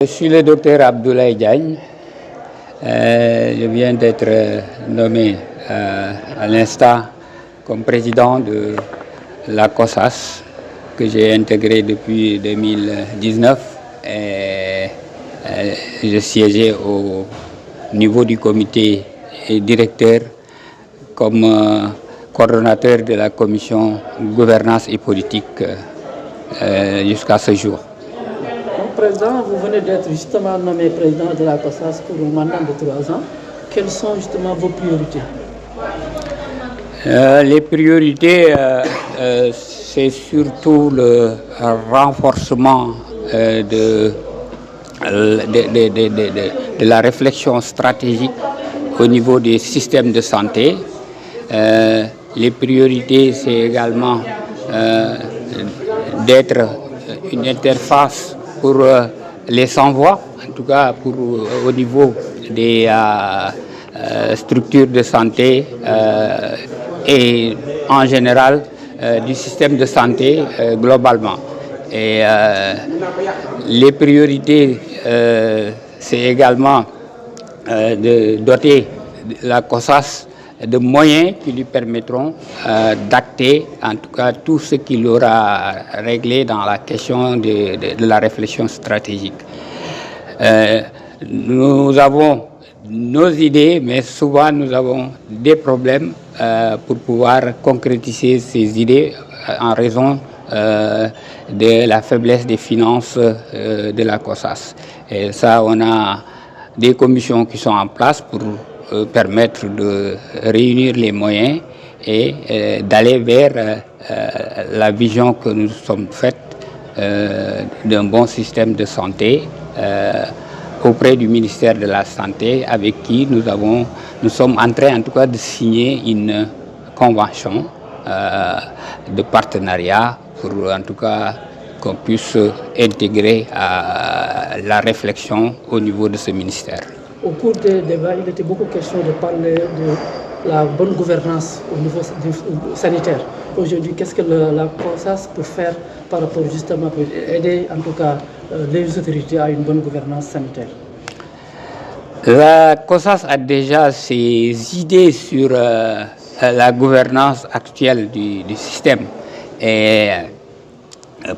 Je suis le docteur Abdoulaye Diagne. Je viens d'être nommé à l'instant comme président de la COSAS que j'ai intégré depuis 2019. Et je siégeais au niveau du comité et directeur comme coordonnateur de la commission gouvernance et politique jusqu'à ce jour. Président, vous venez d'être justement nommé président de la COSAS pour un mandat de 3 ans. Quelles sont justement vos priorités? Les priorités, c'est surtout le renforcement de la réflexion stratégique au niveau des systèmes de santé. Les priorités, c'est également d'être une interface pour les sans-voix, en tout cas au niveau des structures de santé et en général du système de santé globalement. Et les priorités, c'est également de doter la COSAS de moyens qui lui permettront d'acter en tout cas tout ce qu'il aura réglé dans la question de la réflexion stratégique. Nous avons nos idées, mais souvent nous avons des problèmes pour pouvoir concrétiser ces idées en raison de la faiblesse des finances de la COSAS. Et ça, on a des commissions qui sont en place pour permettre de réunir les moyens et d'aller vers la vision que nous sommes faite d'un bon système de santé auprès du ministère de la Santé, avec qui nous sommes en train en tout cas de signer une convention de partenariat pour en tout cas qu'on puisse intégrer la réflexion au niveau de ce ministère. Au cours des débats, il était beaucoup question de parler de la bonne gouvernance au niveau sanitaire. Aujourd'hui, qu'est-ce que la COSAS peut faire par rapport justement pour aider en tout cas les autorités à une bonne gouvernance sanitaire? La COSAS a déjà ses idées sur la gouvernance actuelle du système. Et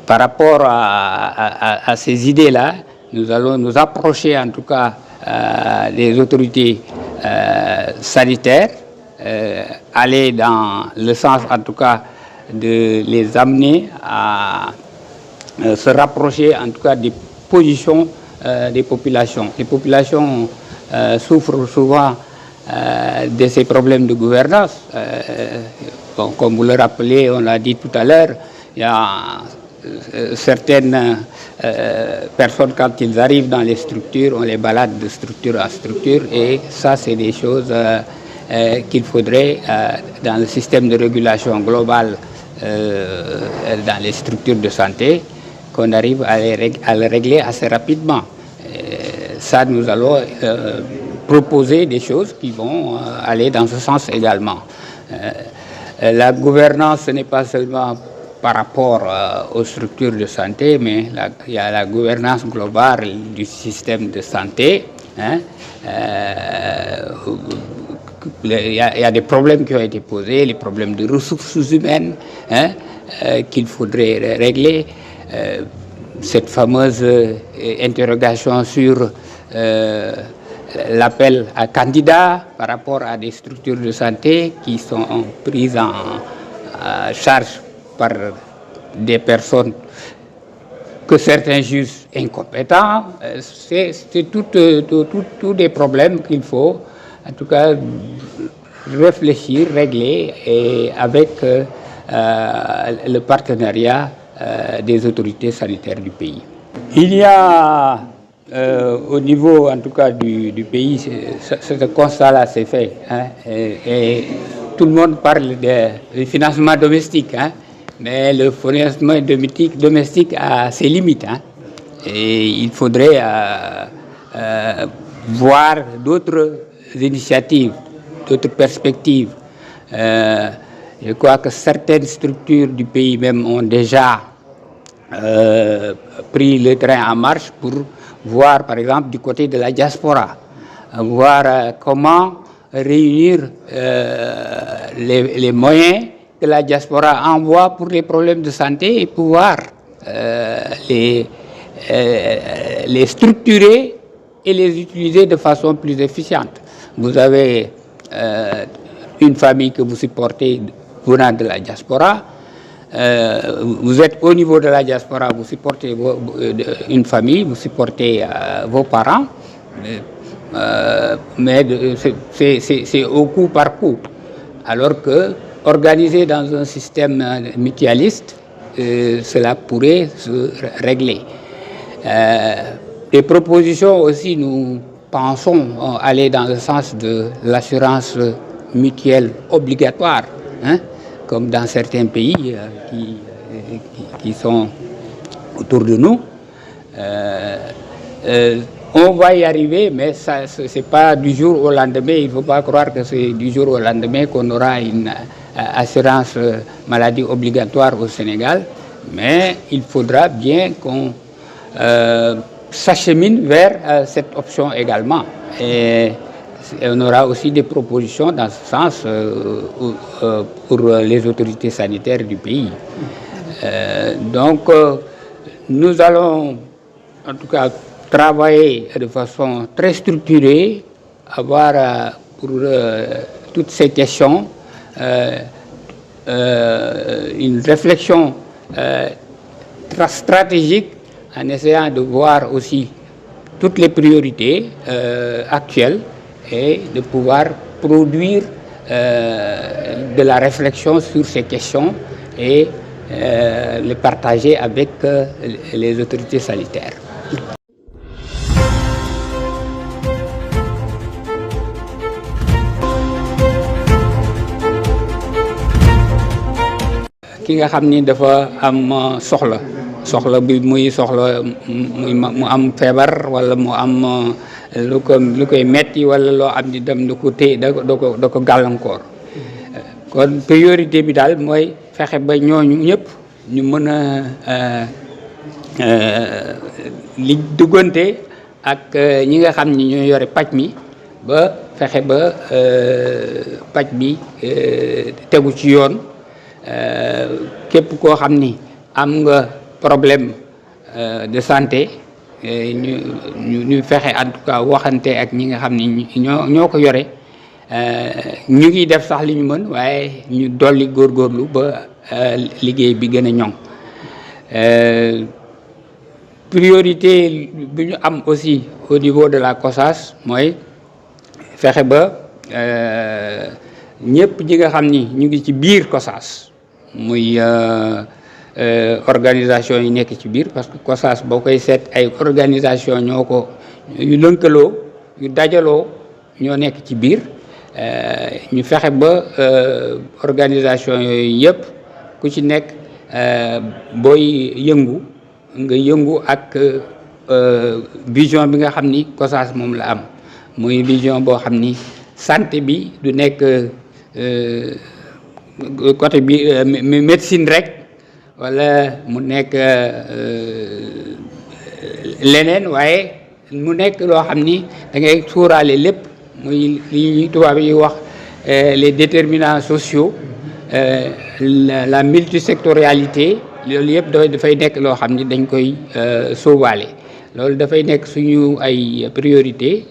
par rapport à ces idées-là, nous allons nous approcher en tout cas des autorités sanitaires, aller dans le sens en tout cas de les amener à se rapprocher en tout cas des positions des populations. Les populations souffrent souvent de ces problèmes de gouvernance. Bon, comme vous le rappelez, on l'a dit tout à l'heure, il y a certaines personnes, quand ils arrivent dans les structures, on les balade de structure en structure, et ça, c'est des choses qu'il faudrait, dans le système de régulation globale dans les structures de santé, qu'on arrive à le régler assez rapidement. Ça, nous allons proposer des choses qui vont aller dans ce sens également. La gouvernance, ce n'est pas seulement par rapport aux structures de santé, mais il y a la gouvernance globale du système de santé. Il y a des problèmes qui ont été posés, les problèmes de ressources humaines qu'il faudrait régler. Cette fameuse interrogation sur l'appel à candidats par rapport à des structures de santé qui sont prises en charge par des personnes que certains jugent incompétents. C'est tous des problèmes qu'il faut en tout cas réfléchir, régler, et avec le partenariat des autorités sanitaires du pays. Il y a au niveau en tout cas du pays, ce constat-là s'est fait, et tout le monde parle de financement domestique, mais le financement domestique a ses limites, et il faudrait voir d'autres initiatives, d'autres perspectives. Je crois que certaines structures du pays même ont déjà pris le train en marche pour voir par exemple du côté de la diaspora, voir comment réunir les moyens que la diaspora envoie pour les problèmes de santé et pouvoir les structurer et les utiliser de façon plus efficiente. Vous avez une famille que vous supportez venant de la diaspora, vous êtes au niveau de la diaspora, vous supportez une famille, vous supportez vos parents, mais c'est au coup par coup. Alors que organisé dans un système mutualiste, cela pourrait se régler. Des propositions aussi, nous pensons aller dans le sens de l'assurance mutuelle obligatoire, hein, comme dans certains pays qui sont autour de nous. On va y arriver, mais ce n'est pas du jour au lendemain. Il ne faut pas croire que c'est du jour au lendemain qu'on aura une assurance maladie obligatoire au Sénégal. Mais il faudra bien qu'on s'achemine vers cette option également. Et on aura aussi des propositions dans ce sens pour les autorités sanitaires du pays. Donc, nous allons, en tout cas, travailler de façon très structurée, avoir pour toutes ces questions une réflexion stratégique en essayant de voir aussi toutes les priorités actuelles et de pouvoir produire de la réflexion sur ces questions et le partager avec les autorités sanitaires. ki nga xam ni dafa am soxla bi muy soxla mu am feebar wala mu am lu koy metti wala loo am di dem da ko téye da ko gàllankoor kon priorité bi daal mooy fexe ba ñooñu ñëpp ñu mën a li duggante ak ñi nga xam ni ñoo yore paj mi ba fexe ba paj bi tegu ci yoon. Képp koo xam ni am nga problème de santé ñu fexe en tout cas waxante ak ñi nga xam ni ñoo ko yore ñu ngi def sax li ñu mën waaye ñu dolli góorgóorlu ba liggéey bi gën a ñoŋ. Priorité bi ñu am aussi au niveau de la COSAS mooy fexe ba ñëpp ñi nga xam ni ñu ngi ci biir COSAS muy organisation yi nekk ci biir parce que COSAS boo koy seet ay organisation ñoo ko yu lënkaloo yu dajaloo ñoo nekk ci biir ñu fexe ba organisation yooyu yëpp ku ci nekk booy yëngu nga yëngu ak vision bi nga xam ni COSAS moom la am muy vision boo xam ni santé bi du nekk côté bi médecine rek wala mu nekk leneen waaye mu nekk loo xam ni da ngay suuraale lépp muy li ñuy tubaab yi wax les déterminants sociaux la multisectorialité loolu yëpp dafay nekk loo xam ni dañ koy sóobaale loolu dafay nekk suñu ay priorité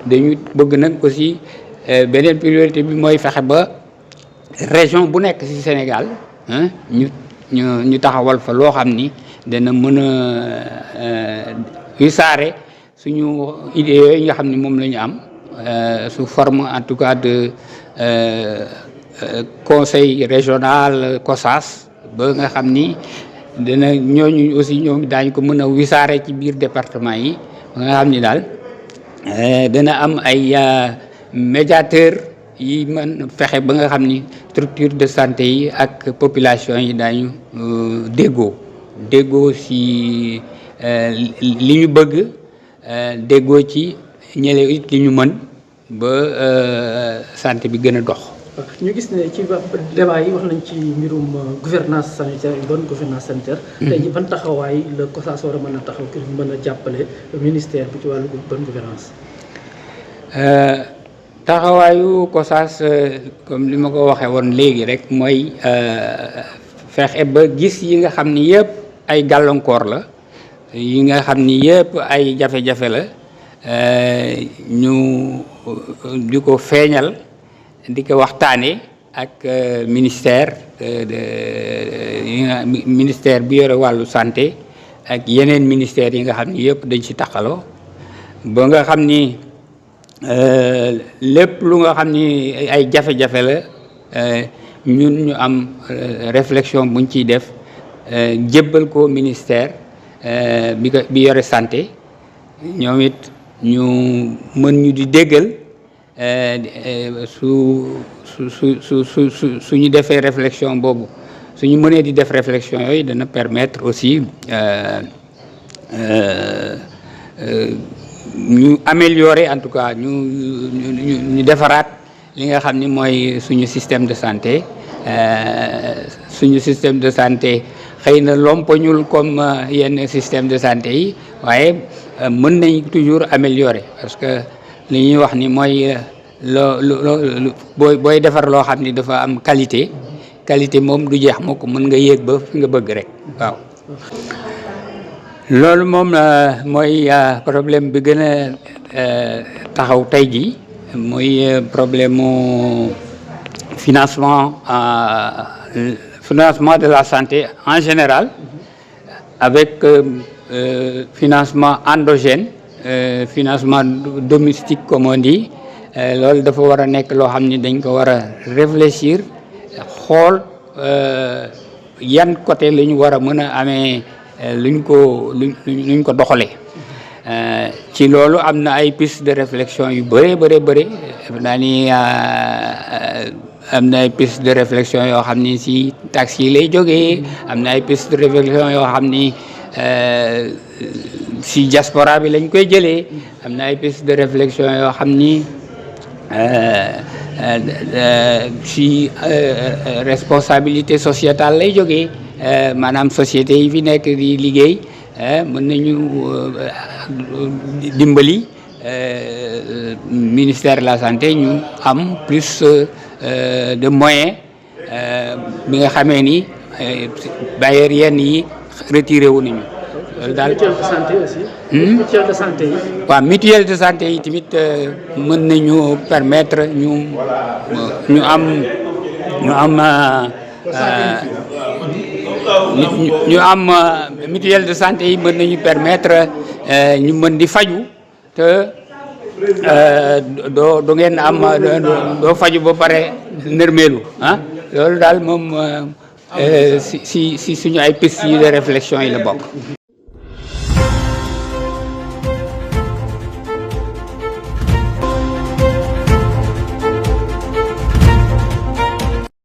dañu bëgg nag aussi beneen priorité bi mooy fexe ba région bu nekk ci Sénégal ñu taxawal fa loo xam ni dana mën a wisaare suñu idée yooyu nga xam ni moom la ñu am sous forme en tout cas de conseil régional COSAS ba nga xam ni dana ñooñu aussi ñoom daañu ko mën a wisaare ci biir département yi ba nga xam ni daal dana am ay médiateur yi mën fexe ba nga xam ni structure de santé yi ak population yi daañu déggoo ci li ñu bëgg déggoo ci ñële it li ñu mën ba santé bi gën a dox. ñu gis ne ci débat yi wax nañ ci mbirum gouvernance sanitaire une bonne gouvernance sanitaire. tey jii ban taxawaay la COSAS war a mën a taxaw ngir mën a jàppale ministère bi ci wàllu bonne gouvernance taxawaayu COSAS comme li ma ko waxee woon léegi rek mooy fexe ba gis yi nga xam ni yëpp ay gàllankoor la yi nga xam ni yëpp ay jafe-jafe la ñu di ko feeñal di ko waxtaane ak ministère ministère bi yore wàllu santé ak yeneen ministères yi nga xam ni yëpp dañ ci taxaloo ba nga xam ni lépp lu nga xam ni ay jafe-jafe la ñun ñu am réflexion buñ ciy def jébbal ko ministère bi yore santé ñoom it ñu mën ñu di déggal suñu defee réflexion boobu suñu mënee di def réflexion yooyu dana permettre aussi ñu améliorer en tout cas ñu defaraat li nga xam ni mooy suñu système de santé xëy na lompoñul comme yenn système de santé yi waaye mën nañ toujours améliorer parce que li ñuy wax ni mooy booy defar loo xam ni dafa am qualité moom du jeex moo ko mën nga yéeg ba fi nga bëgg rek waaw. loolu moom mooy problème bi gën a taxaw tey jii mooy problème mu financement de la santé en général avec financement endogène financement domestique comme on dit loolu dafa war a nekk loo xam ni dañ ko war a réfléchir xool yan côté la ñu war a mën a amee luñ ko doxalee ci loolu am na ay piste de réflexion yu bëri naa ni am na ay piste de réflexion yoo xam ni si taxes yi lay jógee am na ay piste de réflexion yoo xam ni si diaspora bi lañ koy jëlee am na ay piste de réflexion yoo xam ni si responsabilité sociétale lay jógee maanaam société yi fi nekk di liggéey mën nañu dimbali ministère de la santé ñu am plus de moyens bi nga xamee ni bailleurs yenn yi retiré wu nañu. loolu daal mutuelle de santé aussi. mutuelle de santé yi. waaw mutuelle de santé yi tamit mën nañu permettre ñu am mutuelle de santé yi mën nañu permettre ñu mën di faju te doo ngeen am doo faju ba pare nërmeelu loolu daal moom si suñu ay pistes yi de réflexion yi la bokk.